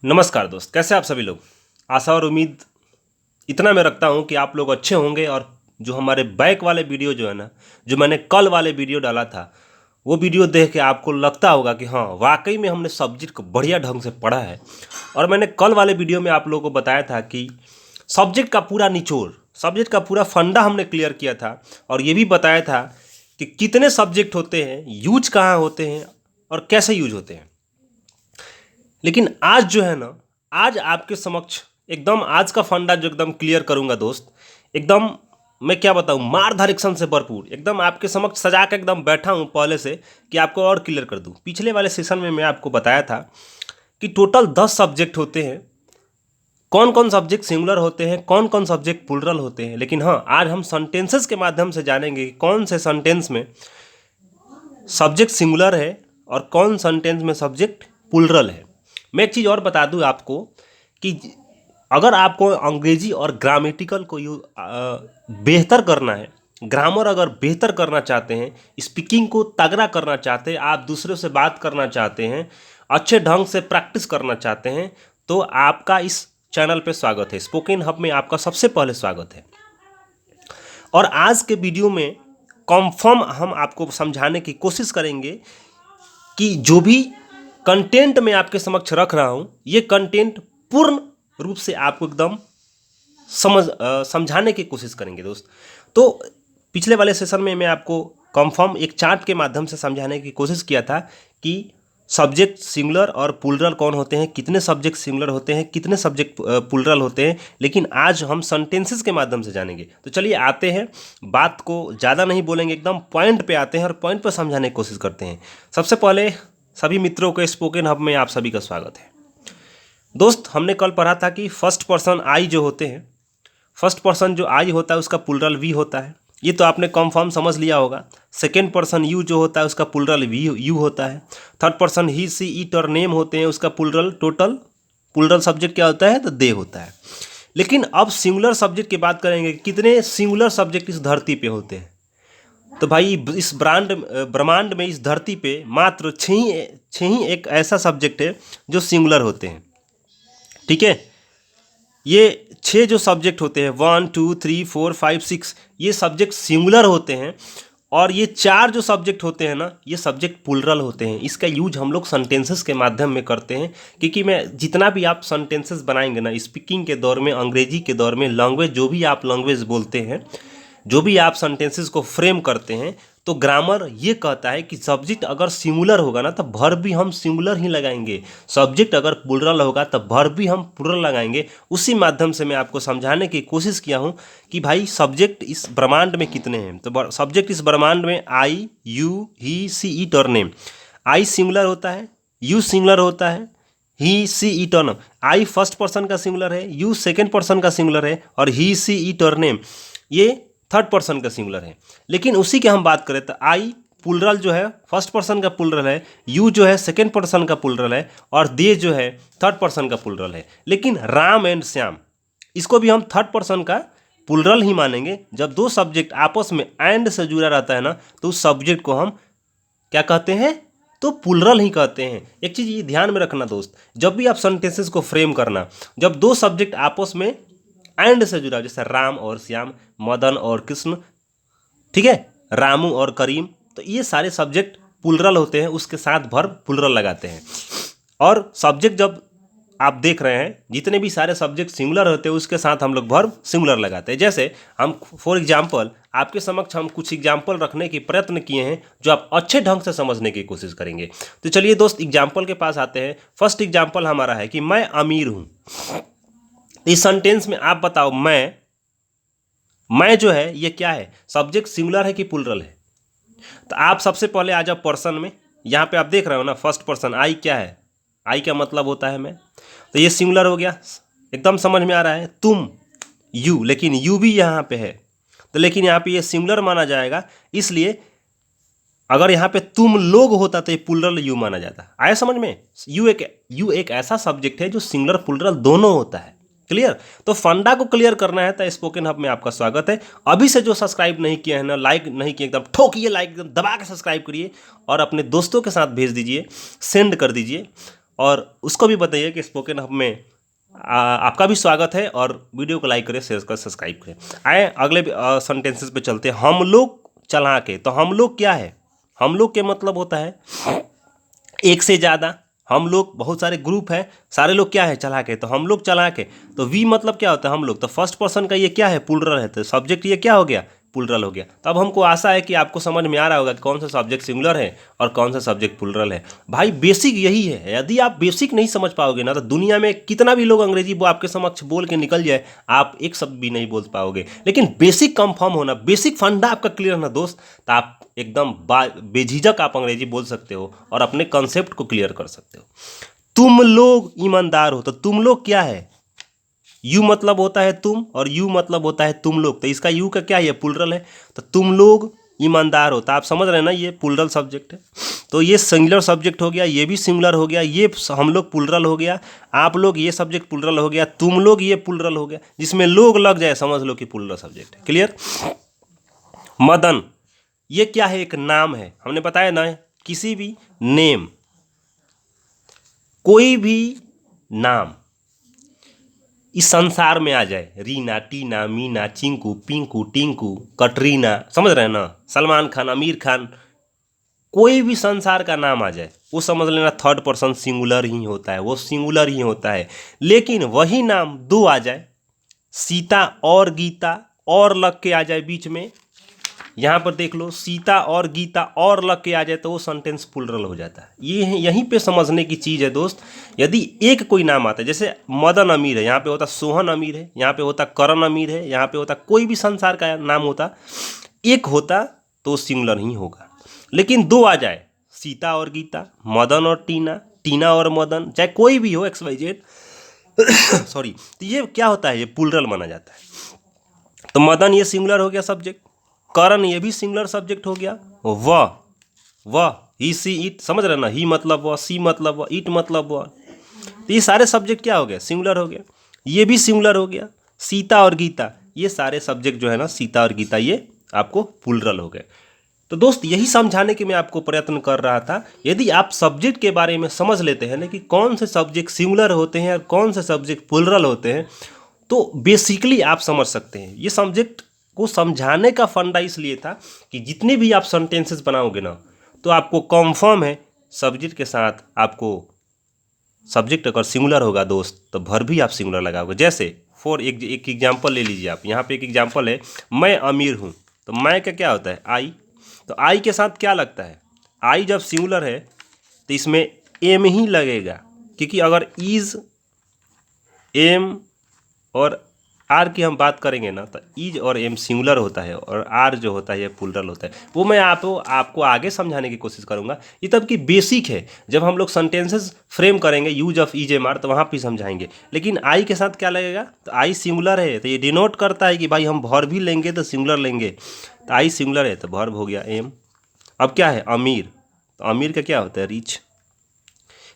नमस्कार दोस्त, कैसे आप सभी लोग। आशा और उम्मीद इतना मैं रखता हूँ कि आप लोग अच्छे होंगे। और जो हमारे बैक वाले वीडियो जो है ना, जो मैंने कल वाले वीडियो डाला था, वो वीडियो देख के आपको लगता होगा कि हाँ वाकई में हमने सब्जेक्ट को बढ़िया ढंग से पढ़ा है। और मैंने कल वाले वीडियो में आप लोगों को बताया था कि सब्जेक्ट का पूरा निचोड़, सब्जेक्ट का पूरा फंडा हमने क्लियर किया था। और ये भी बताया था कि कितने सब्जेक्ट होते हैं, यूज कहाँ होते हैं और कैसे यूज होते हैं। लेकिन आज जो है ना, आज आपके समक्ष एकदम आज का फंडा जो एकदम क्लियर करूंगा दोस्त। एकदम मैं क्या बताऊं, मारधार एक्शन से भरपूर एकदम आपके समक्ष सजा के एकदम बैठा हूं पहले से कि आपको और क्लियर कर दूं। पिछले वाले सेशन में मैं आपको बताया था कि टोटल 10 सब्जेक्ट होते हैं। कौन कौन सब्जेक्ट सिंगुलर होते हैं, कौन कौन सब्जेक्ट प्लुरल होते हैं। लेकिन हाँ, आज हम सेंटेंसेस के माध्यम से जानेंगे कि कौन से सेंटेंस में सब्जेक्ट सिंगुलर है और कौन सेंटेंस में सब्जेक्ट प्लुरल है। मैं एक चीज़ और बता दूं आपको कि अगर आपको अंग्रेजी और ग्रामेटिकल को बेहतर करना है, ग्रामर अगर बेहतर करना चाहते हैं, स्पीकिंग को तगड़ा करना चाहते हैं, आप दूसरों से बात करना चाहते हैं, अच्छे ढंग से प्रैक्टिस करना चाहते हैं, तो आपका इस चैनल पे स्वागत है। स्पोकन हब में आपका सबसे पहले स्वागत है। और आज के वीडियो में कंफर्म हम आपको समझाने की कोशिश करेंगे कि जो भी कंटेंट मैं आपके समक्ष रख रहा हूँ, ये कंटेंट पूर्ण रूप से आपको एकदम समझाने की कोशिश करेंगे दोस्त। तो पिछले वाले सेशन में मैं आपको कंफर्म एक चार्ट के माध्यम से समझाने की कोशिश किया था कि सब्जेक्ट सिंगुलर और प्लुरल कौन होते हैं, कितने सब्जेक्ट सिंगुलर होते हैं, कितने सब्जेक्ट प्लुरल होते हैं। लेकिन आज हम सेंटेंसेस के माध्यम से जानेंगे। तो चलिए आते हैं, बात को ज़्यादा नहीं बोलेंगे, एकदम पॉइंट पे आते हैं और पॉइंट पे समझाने की कोशिश करते हैं। सबसे पहले सभी मित्रों को स्पोकन हब में आप सभी का स्वागत है। दोस्त, हमने कल पढ़ा था कि फर्स्ट पर्सन आई जो होते हैं, फर्स्ट पर्सन जो आई होता है उसका प्लुरल वी होता है। ये तो आपने कंफर्म समझ लिया होगा। सेकेंड पर्सन यू जो होता है उसका प्लुरल वी यू होता है। Third person he see it और नेम होते हैं, उसका प्लुरल टोटल प्लुरल सब्जेक्ट क्या होता है, तो दे होता है। लेकिन अब सिंगुलर सब्जेक्ट की बात करेंगे, कितने सिंगुलर सब्जेक्ट इस धरती पे होते हैं। तो भाई इस ब्रह्मांड में, इस धरती पे मात्र छः ही एक ऐसा सब्जेक्ट है जो सिंगुलर होते हैं। ठीक है, ये 6 जो सब्जेक्ट होते हैं, 1 2 3 4 5 6, ये सब्जेक्ट सिंगुलर होते हैं। और ये 4 जो सब्जेक्ट होते हैं ना, ये सब्जेक्ट प्लुरल होते हैं। इसका यूज हम लोग सेंटेंसेस के माध्यम में करते हैं। क्योंकि मैं जितना भी आप सेंटेंसेस बनाएंगे ना, स्पीकिंग के दौर में, अंग्रेजी के दौर में, लैंग्वेज जो भी आप लैंग्वेज बोलते हैं, जो भी आप सेंटेंसेस को फ्रेम करते हैं, तो ग्रामर ये कहता है कि सब्जेक्ट अगर सिंगुलर होगा ना तो वर्ब भी हम सिंगुलर ही लगाएंगे। सब्जेक्ट अगर प्लुरल होगा तो वर्ब भी हम प्लुरल लगाएंगे। उसी माध्यम से मैं आपको समझाने की कोशिश किया हूँ कि भाई सब्जेक्ट इस ब्रह्मांड में कितने हैं। तो सब्जेक्ट इस ब्रह्मांड में आई, यू, ही, सी, इट और नेम। आई सिंगुलर होता है, यू सिंगुलर होता है, ही, सी, इट और नेम। आई फर्स्ट पर्सन का सिंगुलर है, यू सेकेंड पर्सन का सिंगुलर है, और ही, सी, इट और नेम ये थर्ड पर्सन का सिंगुलर है। लेकिन उसी की हम बात करें तो आई प्लुरल जो है फर्स्ट पर्सन का प्लुरल है, यू जो है सेकेंड पर्सन का प्लुरल है, और दे जो है थर्ड पर्सन का प्लुरल है। लेकिन राम एंड श्याम, इसको भी हम थर्ड पर्सन का प्लुरल ही मानेंगे। जब दो सब्जेक्ट आपस में एंड से जुड़ा रहता है ना, तो उस सब्जेक्ट को हम क्या कहते हैं, तो प्लुरल ही कहते हैं। एक चीज़ ये ध्यान में रखना दोस्त, जब भी आप सेंटेंसेस को फ्रेम करना, जब दो सब्जेक्ट आपस में एंड से जुड़ा, जैसे राम और श्याम, मदन और कृष्ण, ठीक है, रामू और करीम, तो ये सारे सब्जेक्ट प्लुरल होते हैं, उसके साथ वर्ब प्लुरल लगाते हैं। और सब्जेक्ट जब आप देख रहे हैं, जितने भी सारे सब्जेक्ट सिंगुलर होते हैं उसके साथ हम लोग वर्ब सिंगुलर लगाते हैं। जैसे हम फॉर एग्जांपल आपके समक्ष हम कुछ एग्जांपल रखने के प्रयत्न किए हैं जो आप अच्छे ढंग से समझने की कोशिश करेंगे। तो चलिए दोस्त एग्जाम्पल के पास आते हैं। फर्स्ट एग्जाम्पल हमारा है कि मैं अमीर हूँ। इस सेंटेंस में आप बताओ, मैं जो है ये क्या है, सब्जेक्ट सिंगुलर है कि प्लुरल है। तो आप सबसे पहले आ जाओ पर्सन में। यहाँ पे आप देख रहे हो ना, फर्स्ट पर्सन आई क्या है, आई का मतलब होता है मैं, तो ये सिंगुलर हो गया, एकदम समझ में आ रहा है। तुम, यू, लेकिन यू भी यहाँ पे है, तो लेकिन यहाँ पे ये सिंगुलर माना जाएगा। इसलिए अगर यहाँ पे तुम लोग होता तो ये प्लुरल यू माना जाता। आया समझ में। यू एक ऐसा सब्जेक्ट है जो सिंगुलर प्लुरल दोनों होता है। क्लियर। तो फंडा को क्लियर करना है तो स्पोकन हब में आपका स्वागत है। अभी से जो सब्सक्राइब नहीं किया है ना, लाइक नहीं किया, एकदम ठोकिए, लाइक एकदम दबा के सब्सक्राइब करिए और अपने दोस्तों के साथ भेज दीजिए, सेंड कर दीजिए। और उसको भी बताइए कि स्पोकन हब में आपका भी स्वागत है, और वीडियो को लाइक करें, शेयर करें, सब्सक्राइब करें। आए अगले सेंटेंसेस पे चलते हैं। हम लोग चालाक है। तो हम लोग क्या है? हम लोग के मतलब होता है एक से ज़्यादा। हम लोग बहुत सारे ग्रुप है, सारे लोग क्या है? चालाक है। तो हम लोग चालाक है। तो वी मतलब क्या होता है? हम लोग। तो फर्स्ट पर्सन का ये क्या है? प्लूरल है। तो सब्जेक्ट ये क्या हो गया? प्लूरल हो गया। तो अब हमको आशा है कि आपको समझ में आ रहा होगा कि कौन सा सब्जेक्ट सिंगुलर है और कौन सा सब्जेक्ट प्लूरल है। भाई बेसिक यही है। यदि आप बेसिक नहीं समझ पाओगे ना, तो दुनिया में कितना भी लोग अंग्रेजी वो आपके समक्ष बोल के निकल जाए, आप एक शब्द भी नहीं बोल पाओगे। लेकिन बेसिक कंफर्म होना, बेसिक फंडा आपका क्लियर ना दोस्त, तो आप एकदम बेझिझक आप अंग्रेजी बोल सकते हो और अपने कंसेप्ट को क्लियर कर सकते हो। तुम लोग ईमानदार हो। तो तुम लोग क्या है? यू मतलब होता है तुम, और यू मतलब होता है तुम लोग। तो इसका यू का क्या है? ये प्लूरल है। तो तुम लोग ईमानदार हो। तो आप समझ रहे हैं ना, ये प्लूरल सब्जेक्ट है। तो ये सिंगुलर सब्जेक्ट हो गया, ये भी सिंगुलर हो गया, ये हम लोग प्लूरल हो गया, आप लोग ये सब्जेक्ट प्लूरल हो गया, तुम लोग ये प्लूरल हो गया। जिसमें लोग लग जाए समझ लो कि प्लूरल सब्जेक्ट है। क्लियर? मदन, ये क्या है? एक नाम है। हमने बताया ना, किसी भी नेम, कोई भी नाम इस संसार में आ जाए, रीना, टीना, मीना, चिंकू, पिंकू, टिंकू, कटरीना, समझ रहे हैं ना, सलमान खान, आमिर खान, कोई भी संसार का नाम आ जाए, वो समझ लेना थर्ड पर्सन सिंगुलर ही होता है, वो सिंगुलर ही होता है। लेकिन वही नाम दो आ जाए, सीता और गीता और लग के आ जाए बीच में, यहाँ पर देख लो, सीता और गीता और लग के आ जाए, तो वो सेंटेंस प्लूरल हो जाता है। ये यहीं पे समझने की चीज़ है दोस्त। यदि एक कोई नाम आता है, जैसे मदन अमीर है, यहाँ पे होता सोहन अमीर है, यहाँ पे होता करण अमीर है, यहाँ पे होता कोई भी संसार का नाम होता, एक होता तो सिंगुलर ही होगा। लेकिन दो आ जाए, सीता और गीता, मदन और टीना, टीना और मदन, चाहे कोई भी हो, XYZ, सॉरी, तो ये क्या होता है? ये प्लूरल माना जाता है। तो मदन ये सिंगुलर हो गया सब्जेक्ट, करण ये भी सिंगुलर सब्जेक्ट हो गया, वह ही, सी, इट, समझ रहे ना, ही मतलब वह, सी मतलब वह, इट मतलब वह। तो ये सारे सब्जेक्ट क्या हो गए? सिंगुलर हो गया। ये भी सिंगुलर हो गया, सीता और गीता, ये सारे सब्जेक्ट जो है ना, सीता और गीता, ये आपको प्लूरल हो गए। तो दोस्त यही समझाने की मैं आपको प्रयत्न कर रहा था। यदि आप सब्जेक्ट के बारे में समझ लेते हैं ना कि कौन से सब्जेक्ट सिंगुलर होते हैं और कौन से सब्जेक्ट प्लूरल होते हैं, तो बेसिकली आप समझ सकते हैं। ये सब्जेक्ट को समझाने का फंडा इसलिए था कि जितने भी आप सेंटेंसेस बनाओगे ना, तो आपको कंफर्म है सब्जेक्ट के साथ, आपको सब्जेक्ट अगर सिंगुलर होगा दोस्त, तो भर भी आप सिंगुलर लगाओगे। जैसे फॉर एक एग्जाम्पल ले लीजिए आप, यहाँ पे एक एग्जाम्पल है, मैं अमीर हूँ। तो मैं का क्या होता है? आई। तो आई के साथ क्या लगता है? आई जब सिंगुलर है तो इसमें एम ही लगेगा, क्योंकि अगर इज, एम और आर की हम बात करेंगे ना, तो इज और एम सिंगुलर होता है और आर जो होता है ये प्लूरल होता है। वो मैं आपको आगे समझाने की कोशिश करूंगा। ये तब की बेसिक है। जब हम लोग सेंटेंसेस फ्रेम करेंगे use of is, am, are, तो वहाँ पे समझाएंगे। लेकिन आई के साथ क्या लगेगा? तो आई सिंगुलर है, तो ये डिनोट करता है कि भाई हम वर्ब भी लेंगे तो सिंगुलर लेंगे। तो आई सिंगुलर है तो वर्ब हो गया एम। अब क्या है? अमीर। तो अमीर का क्या होता है? रिच।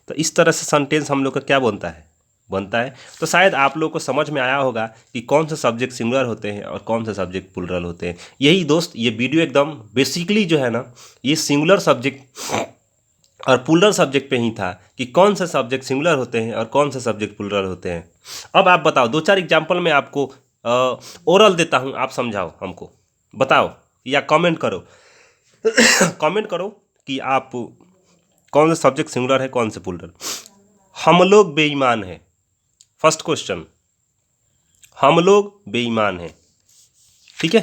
तो इस तरह से सेंटेंस हम लोग का क्या बनता है। तो शायद आप लोग को समझ में आया होगा कि कौन से सब्जेक्ट सिंगुलर होते हैं और कौन से सब्जेक्ट प्लूरल होते हैं। यही दोस्त, ये वीडियो एकदम बेसिकली जो है ना, ये सिंगुलर सब्जेक्ट और प्लूरल सब्जेक्ट पे ही था कि कौन से सब्जेक्ट सिंगुलर होते हैं और कौन से सब्जेक्ट प्लूरल होते हैं। अब आप बताओ, 2-4 एग्जाम्पल मैं आपको ओरल देता हूँ, आप समझाओ हमको, बताओ या कमेंट करो। कमेंट करो कि आप कौन से सब्जेक्ट सिंगुलर है, कौन से प्लूरल। हम लोग बेईमान हैं। फर्स्ट क्वेश्चन, हम लोग बेईमान हैं। ठीक है,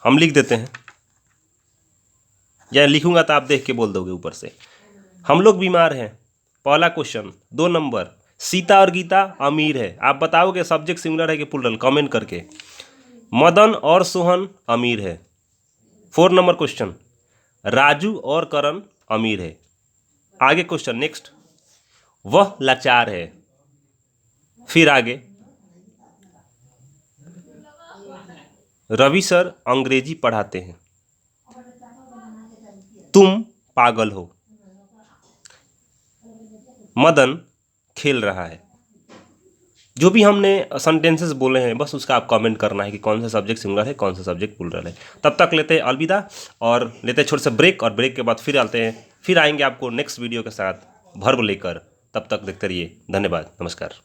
हम लिख देते हैं, या लिखूंगा तो आप देख के बोल दोगे ऊपर से। हम लोग बीमार हैं, पहला क्वेश्चन। 2 नंबर, सीता और गीता अमीर है। आप बताओगे सब्जेक्ट सिंगुलर है कि प्लूरल, कमेंट करके। मदन और सोहन अमीर है। 4 नंबर क्वेश्चन, राजू और करण अमीर है। आगे क्वेश्चन नेक्स्ट, वह लाचार है। फिर आगे, रवि सर अंग्रेजी पढ़ाते हैं। तुम पागल हो। मदन खेल रहा है। जो भी हमने सेंटेंसेस बोले हैं, बस उसका आप कमेंट करना है कि कौन सा सब्जेक्ट सिंगुलर है, कौन सा सब्जेक्ट प्लूरल है। तब तक लेते हैं अलविदा और लेते हैं छोटे से ब्रेक, और ब्रेक के बाद फिर आते हैं, फिर आएंगे आपको नेक्स्ट वीडियो के साथ। वर्ब लेकर। तब तक देखते रहिए। धन्यवाद, नमस्कार।